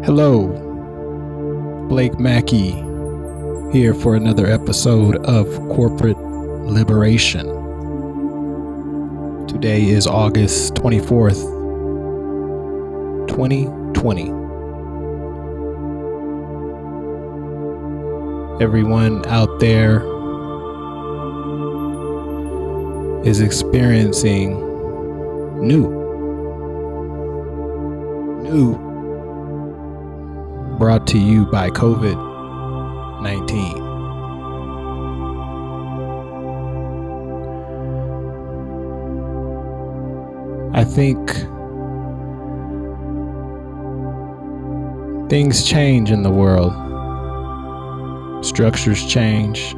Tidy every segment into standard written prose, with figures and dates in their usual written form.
Hello, Blake Mackey here for another episode of Corporate Liberation. Today is August 24th, 2020. Everyone out there is experiencing new brought to you by COVID-19. I think things change in the world. Structures change.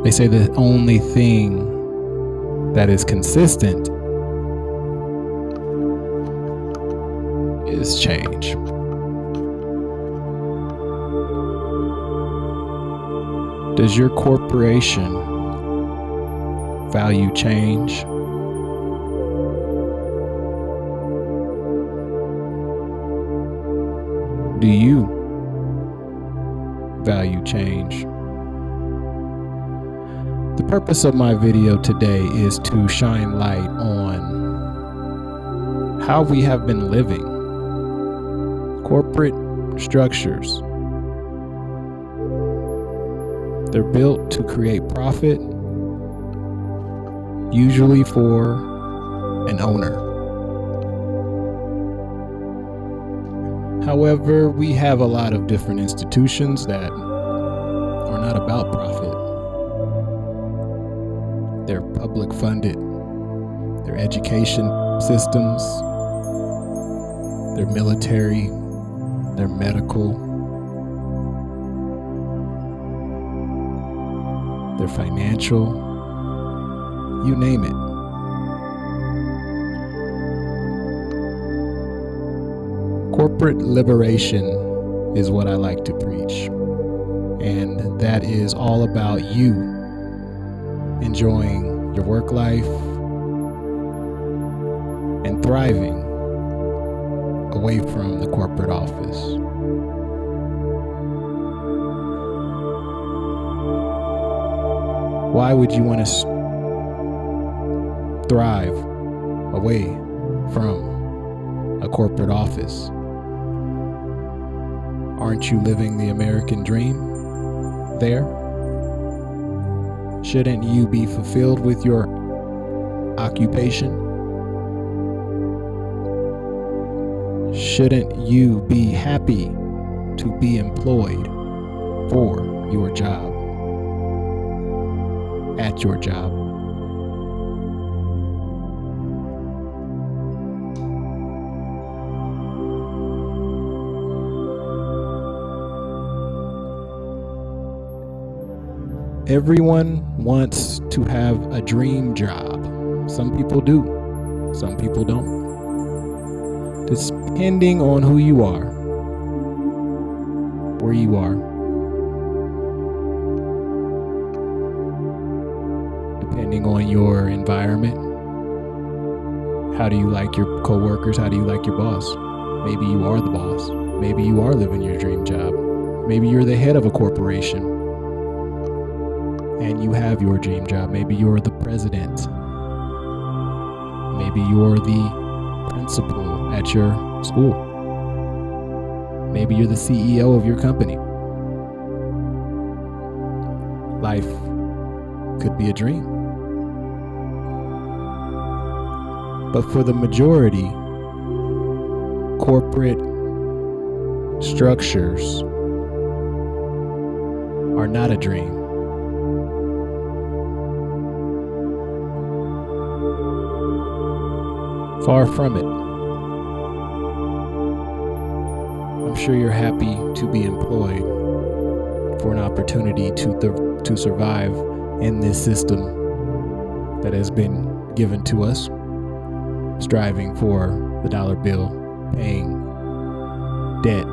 They say the only thing that is consistent is change. Does your corporation value change? Do you value change? The purpose of my video today is to shine light on how we have been living. Corporate structures. They're built to create profit, usually for an owner. However, we have a lot of different institutions that are not about profit. They're public funded. Their education systems, their military, their medical, their financial, you name it. Corporate liberation is what I like to preach, and that is all about you enjoying your work life and thriving away from the corporate office. Why would you want to thrive away from a corporate office? Aren't you living the American dream there? Shouldn't you be fulfilled with your occupation? Shouldn't you be happy to be employed for your job? At your job. Everyone wants to have a dream job. Some people do, some people don't. Depending on who you are, where you are. Depending on your environment. How do you like your coworkers? How do you like your boss? Maybe you are the boss. Maybe you are living your dream job. Maybe you're the head of a corporation and you have your dream job. Maybe you're the president. Maybe you're the principal at your school. Maybe you're the CEO of your company. Life could be a dream. But for the majority, corporate structures are not a dream. Far from it. I'm sure you're happy to be employed for an opportunity to survive in this system that has been given to us. Striving for the dollar bill, paying debt,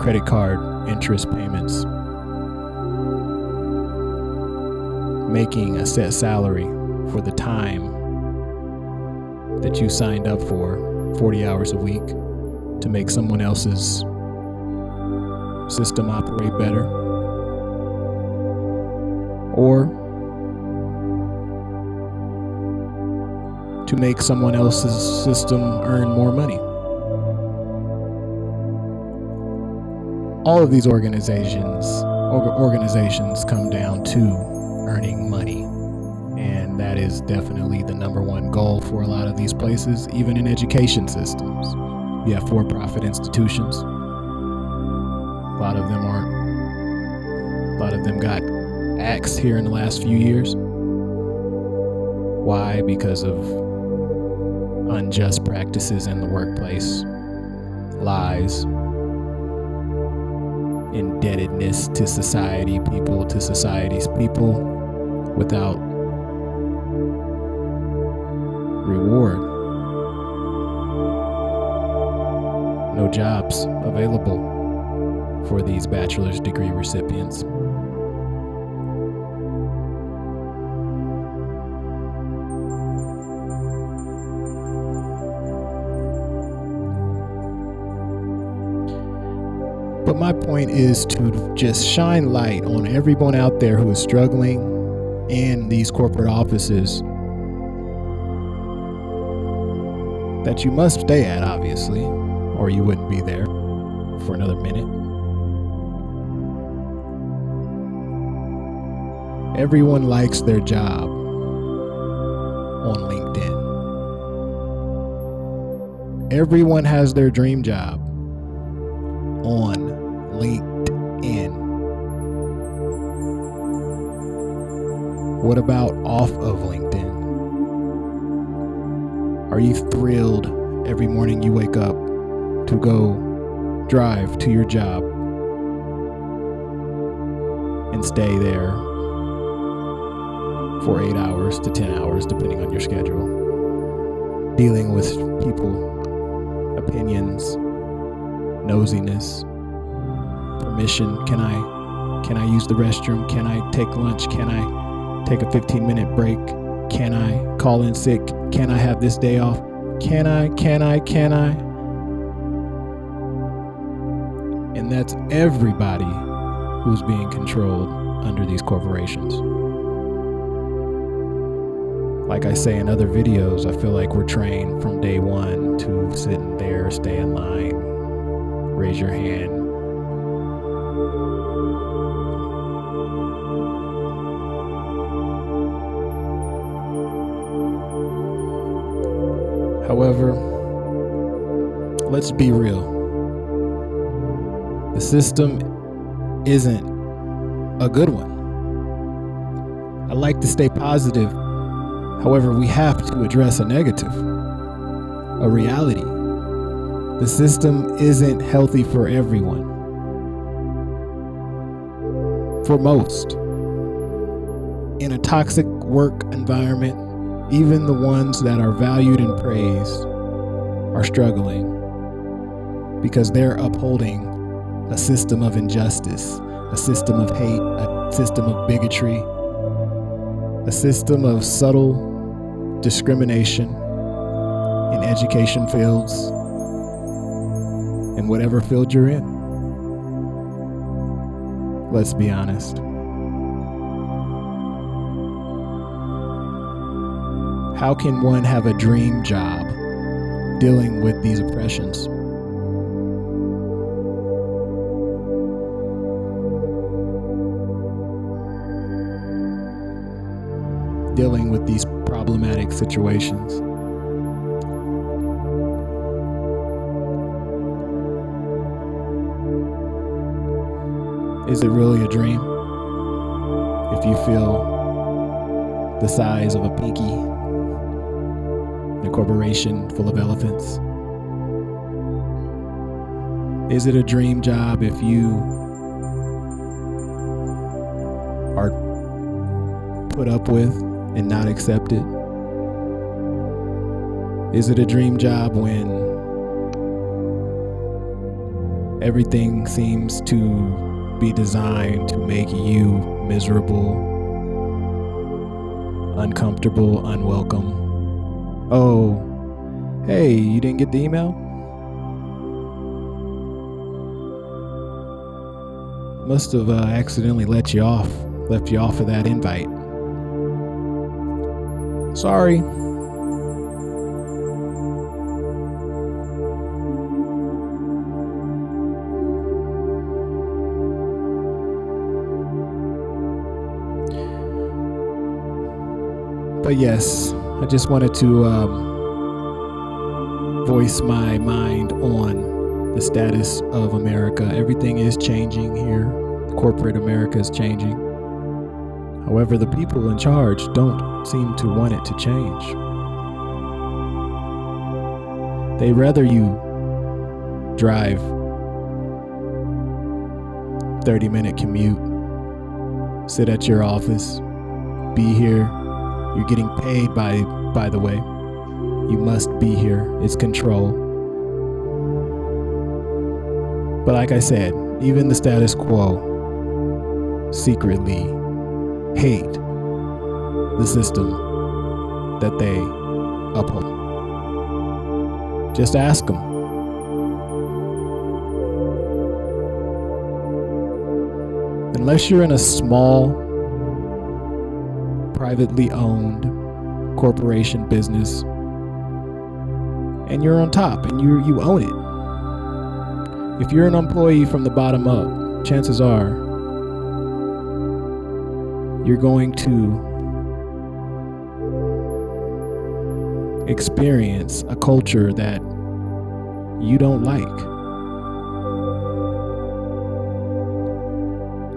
credit card, interest payments, making a set salary for the time that you signed up for, 40 hours a week, to make someone else's system operate better, or to make someone else's system earn more money. All of these organizations come down to earning money. And that is definitely the number one goal for a lot of these places, even in education systems. You have for-profit institutions. A lot of them got axed here in the last few years. Why? Because of unjust practices in the workplace, lies, indebtedness to society's people without reward. No jobs available for these bachelor's degree recipients. But my point is to just shine light on everyone out there who is struggling in these corporate offices that you must stay at, obviously, or you wouldn't be there for another minute. Everyone likes their job on LinkedIn. Everyone has their dream job on LinkedIn. What about off of LinkedIn? Are you thrilled every morning you wake up to go drive to your job and stay there for 8 hours to 10 hours, depending on your schedule, dealing with people, opinions, nosiness, permission? Can I use the restroom? Can I take lunch? Can I take a 15-minute break? Can I call in sick? Can I have this day off? Can I? And that's everybody who's being controlled under these corporations. Like I say in other videos, I feel like we're trained from day one to sit there, stay in line, raise your hand. However, let's be real. The system isn't a good one. I like to stay positive. However, we have to address a negative, a reality. The system isn't healthy for everyone. For most. In a toxic work environment, even the ones that are valued and praised are struggling because they're upholding a system of injustice, a system of hate, a system of bigotry, a system of subtle discrimination in education fields, in whatever field you're in. Let's be honest. How can one have a dream job dealing with these oppressions? Dealing with these problematic situations? Is it really a dream? If you feel the size of a pinky, a corporation full of elephants? Is it a dream job if you are put up with and not accepted? Is it a dream job when everything seems to be designed to make you miserable, uncomfortable, unwelcome? Oh, hey, you didn't get the email? Must have accidentally left you off of that invite. Sorry. But yes, I just wanted to voice my mind on the status of America. Everything is changing here. Corporate America is changing. However, the people in charge don't seem to want it to change. They rather you drive 30-minute commute, sit at your office, be here. You're getting paid by the way. You must be here. It's control. But like I said, even the status quo secretly hate the system that they uphold. Just ask them. Unless you're in a small, privately owned corporation business and you're on top and you own it. If you're an employee from the bottom up, chances are you're going to experience a culture that you don't like.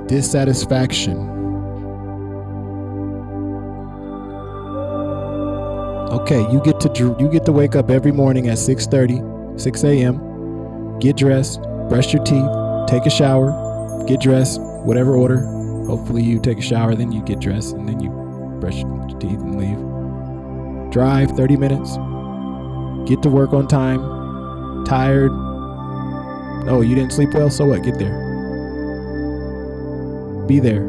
Dissatisfaction. Okay, you get to wake up every morning at 6:30, 6 a.m., get dressed, brush your teeth, take a shower, get dressed, whatever order. Hopefully you take a shower, then you get dressed, and then you brush your teeth and leave. Drive 30 minutes, get to work on time, tired. Oh, you didn't sleep well? So what? Get there. Be there.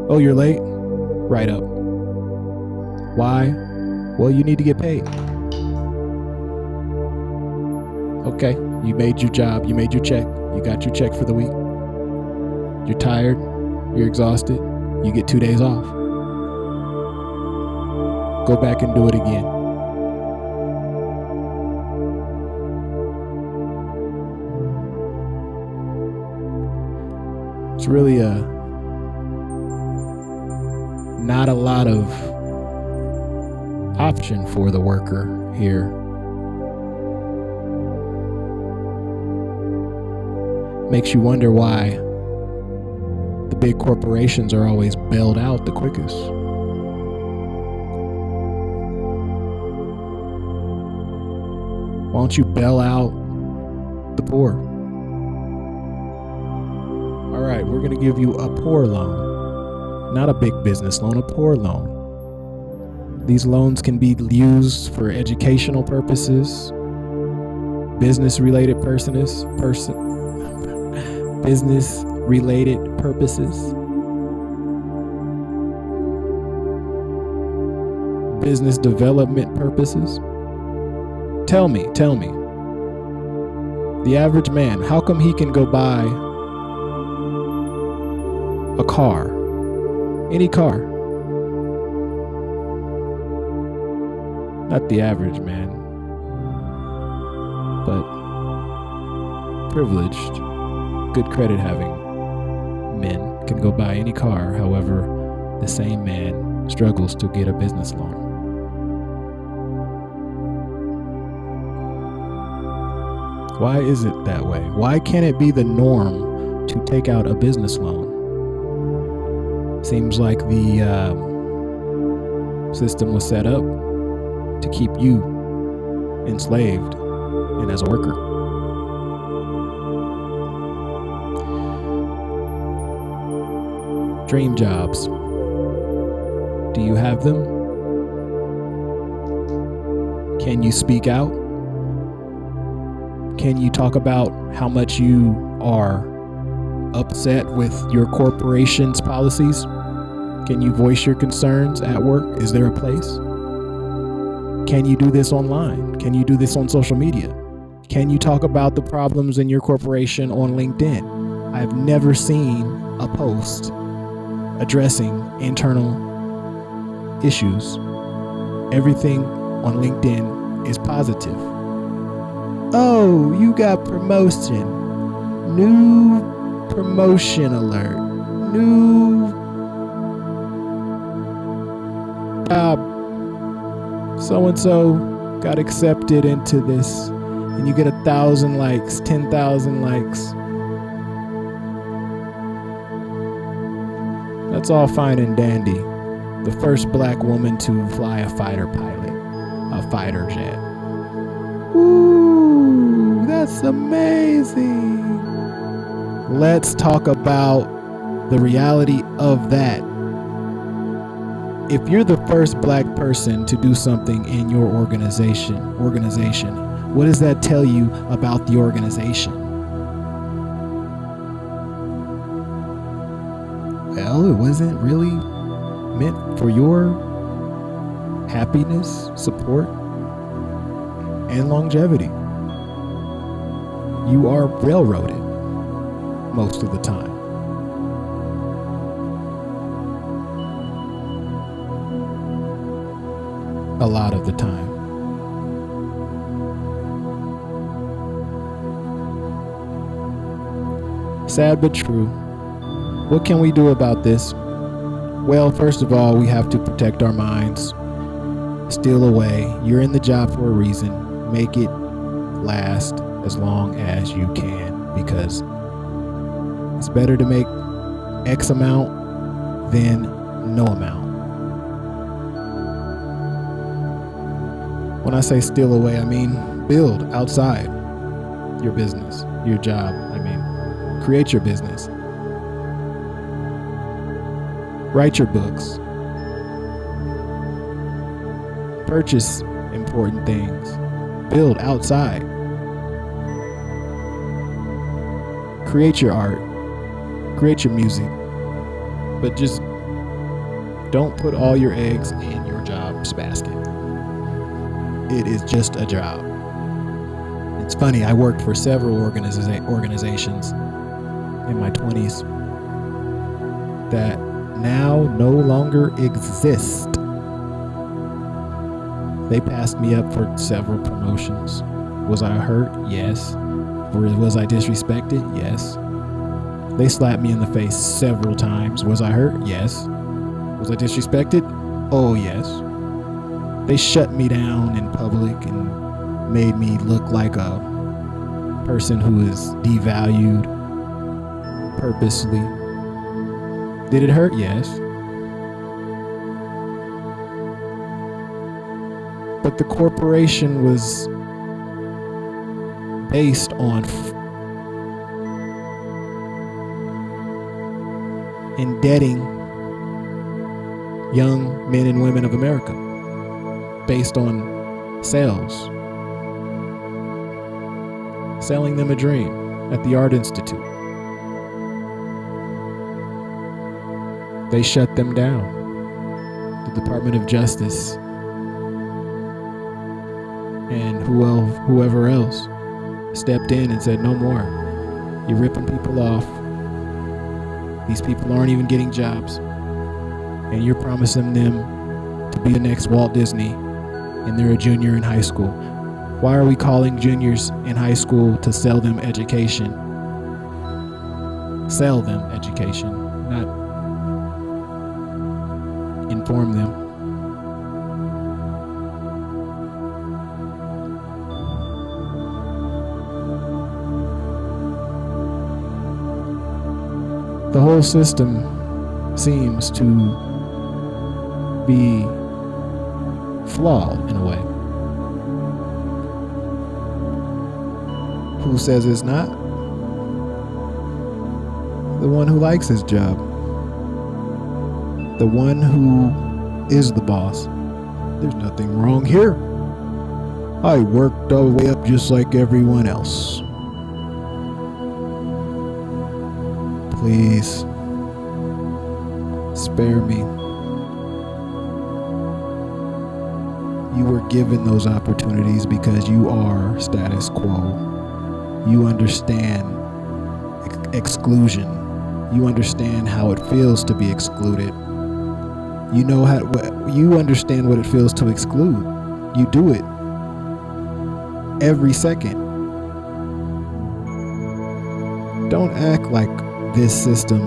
Oh, you're late? Right up. Why? Well, you need to get paid. Okay, you made your job, you made your check, you got your check for the week. You're tired, you're exhausted, you get 2 days off. Go back and do it again. It's really not a lot of option for the worker here. Makes you wonder why the big corporations are always bailed out the quickest. Why don't you bail out the poor? All right, we're going to give you a poor loan, not a big business loan, a poor loan. These loans can be used for educational purposes, business-related purposes, business development purposes. Tell me, the average man, how come he can go buy a car, any car? Not the average man, but privileged, good credit having men can go buy any car. However, the same man struggles to get a business loan. Why is it that way? Why can't it be the norm to take out a business loan? Seems like the system was set up to keep you enslaved and as a worker. Dream jobs. Do you have them? Can you speak out? Can you talk about how much you are upset with your corporation's policies? Can you voice your concerns at work? Is there a place? Can you do this online? Can you do this on social media? Can you talk about the problems in your corporation on LinkedIn? I've never seen a post addressing internal issues. Everything on LinkedIn is positive. Oh, you got promotion. New promotion alert. New job. So-and-so got accepted into this, and you get 1,000 likes, 10,000 likes. That's all fine and dandy. The first black woman to fly a fighter pilot, a fighter jet. Ooh, that's amazing. Let's talk about the reality of that. If you're the first black person to do something in your organization, what does that tell you about the organization? Well, it wasn't really meant for your happiness, support, and longevity. You are railroaded most of the time. A lot of the time. Sad but true. What can we do about this? Well, first of all, we have to protect our minds. Steal away. You're in the job for a reason. Make it last as long as you can, because it's better to make X amount than no amount. When I say steal away, I mean build outside your business, your job. Create your business. Write your books. Purchase important things. Build outside. Create your art. Create your music. But just don't put all your eggs in your job's basket. It is just a job. It's funny, I worked for several organizations in my 20s that now no longer exist. They passed me up for several promotions. Was I hurt? Yes. Was I disrespected? Yes. They slapped me in the face several times. Was I hurt? Yes. Was I disrespected? Oh, yes. They shut me down in public and made me look like a person who is devalued purposely. Did it hurt? Yes. But the corporation was based on indebting young men and women of America based on sales. Selling them a dream at the Art Institute. They shut them down. The Department of Justice and whoever else stepped in and said, no more. You're ripping people off. These people aren't even getting jobs. And you're promising them to be the next Walt Disney, and they're a junior in high school. Why are we calling juniors in high school to sell them education? Sell them education, not inform them. The whole system seems to be flawed in a way. Who says it's not? The one who likes his job. The one who is the boss. There's nothing wrong here. I worked all the way up just like everyone else. Please, spare me. You were given those opportunities because you are status quo. You understand exclusion. You understand how it feels to be excluded. You understand what it feels to exclude. You do it every second. Don't act like this system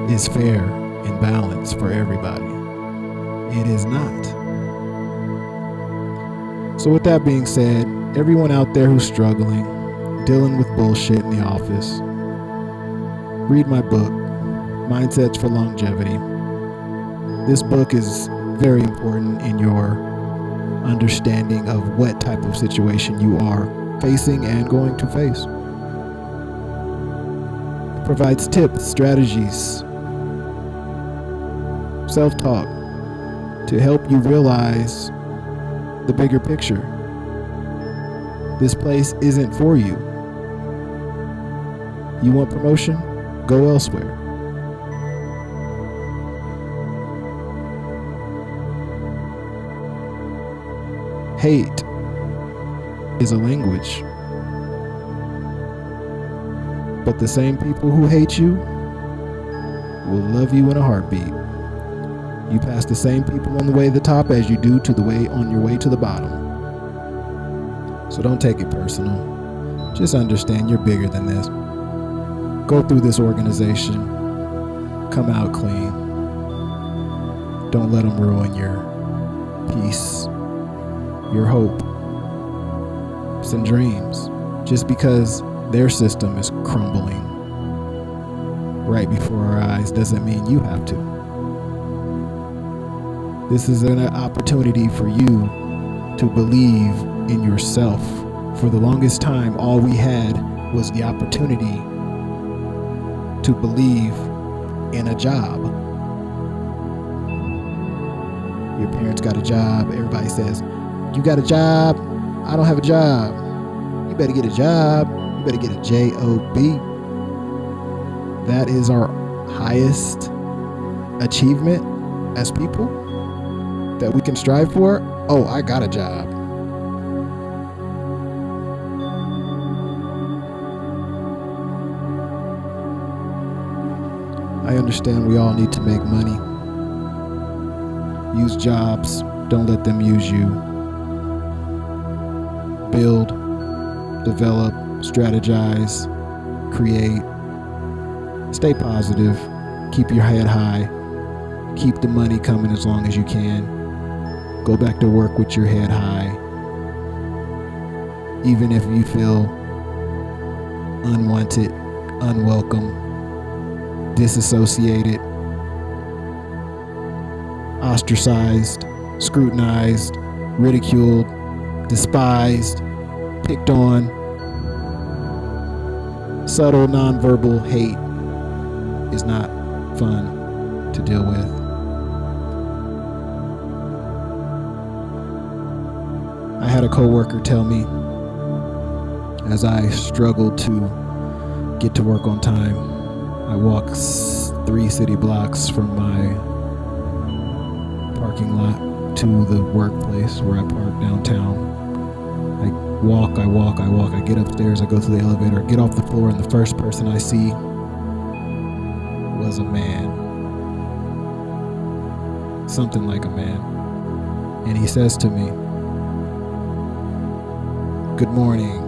is fair and balanced for everybody. It is not. So with that being said, everyone out there who's struggling, dealing with bullshit in the office, read my book, Mindsets for Longevity. This book is very important in your understanding of what type of situation you are facing and going to face. It provides tips, strategies, self-talk to help you realize the bigger picture. This place isn't for you. You want promotion? Go elsewhere. Hate is a language. But the same people who hate you will love you in a heartbeat. You pass the same people on the way to the top as you do on your way to the bottom. So don't take it personal. Just understand you're bigger than this. Go through this organization. Come out clean. Don't let them ruin your peace, your hopes and dreams, just because their system is crumbling right before our eyes doesn't mean you have to. This is an opportunity for you to believe in yourself. For the longest time, all we had was the opportunity to believe in a job. Your parents got a job. Everybody says, you got a job? I don't have a job. You better get a job. You better get a job. That is our highest achievement as people that we can strive for. Oh, I got a job. I understand we all need to make money. Use jobs. Don't let them use you. Build, develop, strategize, create. Stay positive. Keep your head high. Keep the money coming as long as you can. Go back to work with your head high. Even if you feel unwanted, unwelcome, disassociated, ostracized, scrutinized, ridiculed, despised, picked on. Subtle nonverbal hate is not fun to deal with. I had a coworker tell me, as I struggled to get to work on time, I walk 3 city blocks from my parking lot to the workplace where I park downtown. I walk, I get upstairs, I go to the elevator, get off the floor, and the first person I see was a man. Something like a man. And he says to me, "Good morning,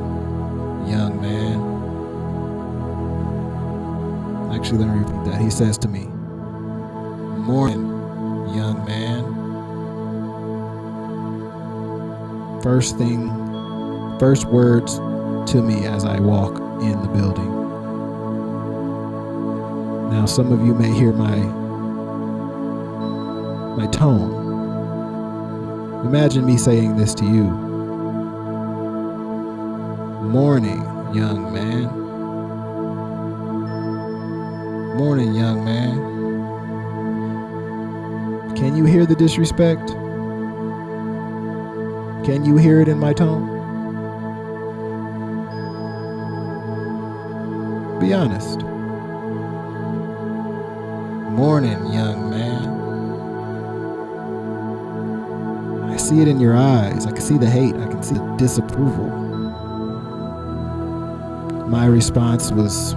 young man." Actually, let me repeat that. He says to me, "Morning, young man." First words to me as I walk in the building. Now, some of you may hear my tone. Imagine me saying this to you. Morning, young man. Morning, young man. Can you hear the disrespect? Can you hear it in my tone? Be honest. Morning, young man. I see it in your eyes. I can see the hate. I can see the disapproval. My response was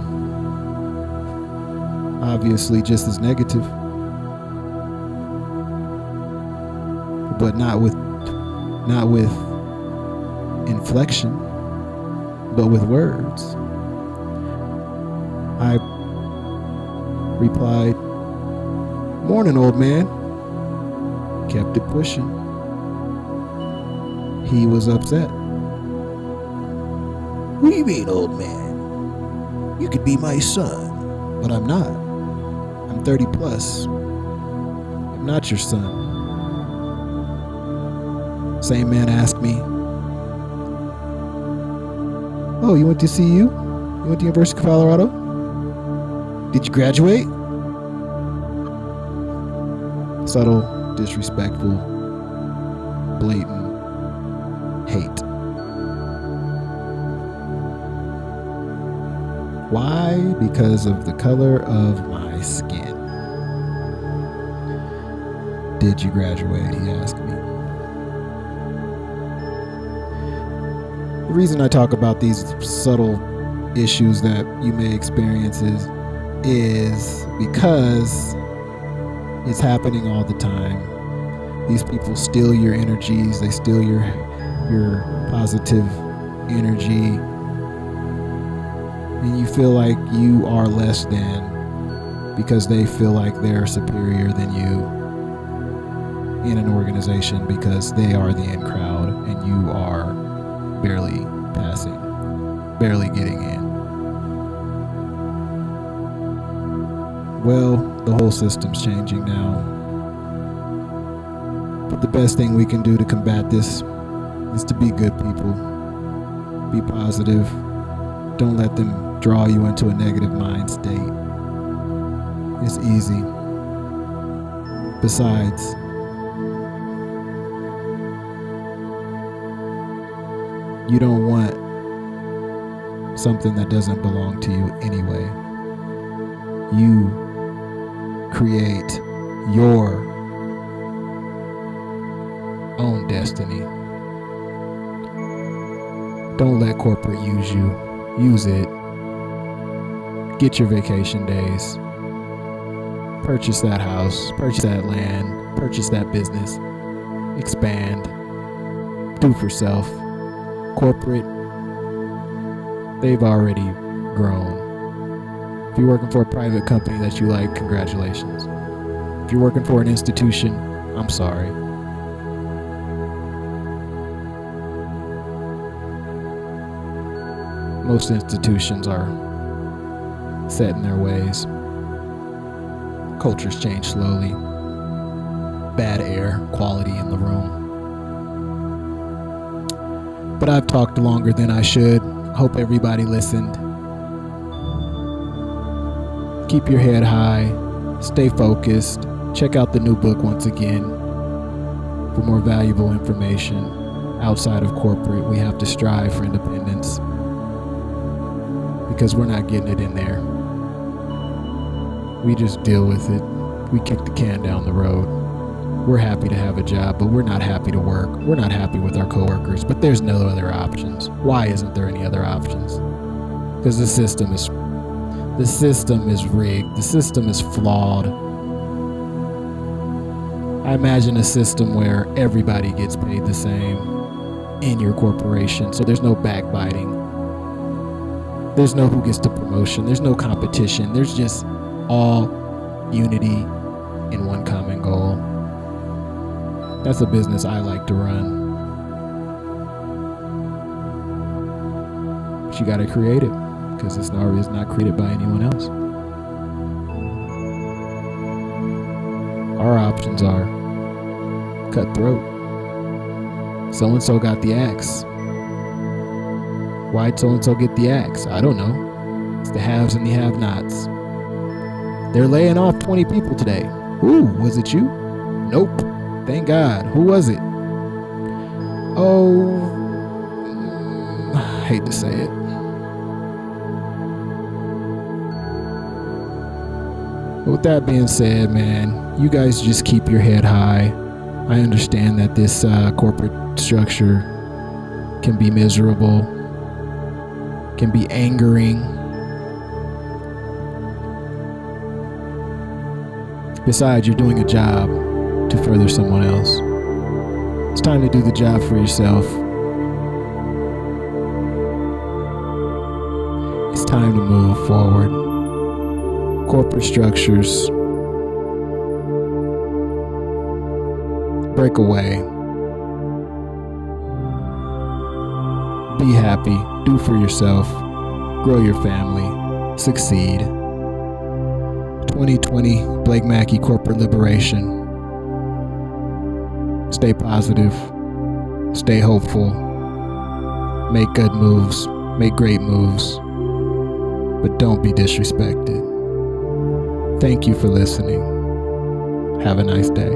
obviously just as negative, but not with inflection, but with words. I replied, "Morning, old man." Kept it pushing. He was upset. "What do you mean, old man? You could be my son." "But I'm not. I'm 30 plus. I'm not your son." Same man asked me, "Oh, you went to CU? You went to University of Colorado? Did you graduate?" Subtle, disrespectful, blatant hate. Why? Because of the color of my skin. "Did you graduate?" he asked me. The reason I talk about these subtle issues that you may experience is because it's happening all the time. These people steal your energies. They steal your positive energy. And you feel like you are less than because they feel like they're superior than you in an organization because they are the in crowd and you are barely passing, barely getting in. Well, the whole system's changing now. But the best thing we can do to combat this is to be good people. Be positive. Don't let them draw you into a negative mind state. It's easy. Besides, you don't want something that doesn't belong to you anyway. You create your own destiny. Don't let corporate use you. Use it. Get your vacation days. Purchase that house. Purchase that land. Purchase that business. Expand. Do for self. Corporate, they've already grown. If you're working for a private company that you like, congratulations. If you're working for an institution, I'm sorry. Most institutions are set in their ways. Cultures change slowly. Bad air quality in the room. But I've talked longer than I should. Hope everybody listened. Keep your head high. Stay focused. Check out the new book once again for more valuable information. Outside of corporate, we have to strive for independence because we're not getting it in there. We just deal with it. We kick the can down the road. We're happy to have a job, but we're not happy to work. We're not happy with our coworkers, but there's no other options. Why isn't there any other options? Because the system is rigged. The system is flawed. I imagine a system where everybody gets paid the same in your corporation, so there's no backbiting. There's no who gets the promotion. There's no competition. There's just all unity in one common goal. That's a business I like to run. But you got to create it because it's not created by anyone else. Our options are cutthroat. So-and-so got the axe. Why'd so-and-so get the axe? I don't know. It's the haves and the have-nots. They're laying off 20 people today. Ooh, was it you? Nope. Thank God. Who was it? Oh, I hate to say it. But with that being said, man, you guys just keep your head high. I understand that this corporate structure can be miserable, can be angering. Besides, you're doing a job to further someone else. It's time to do the job for yourself. It's time to move forward. Corporate structures, break away. Be happy, do for yourself, grow your family, succeed. 2020 Blake Mackey Corporate Liberation. Stay positive, stay hopeful, make good moves, make great moves, but don't be disrespected. Thank you for listening. Have a nice day.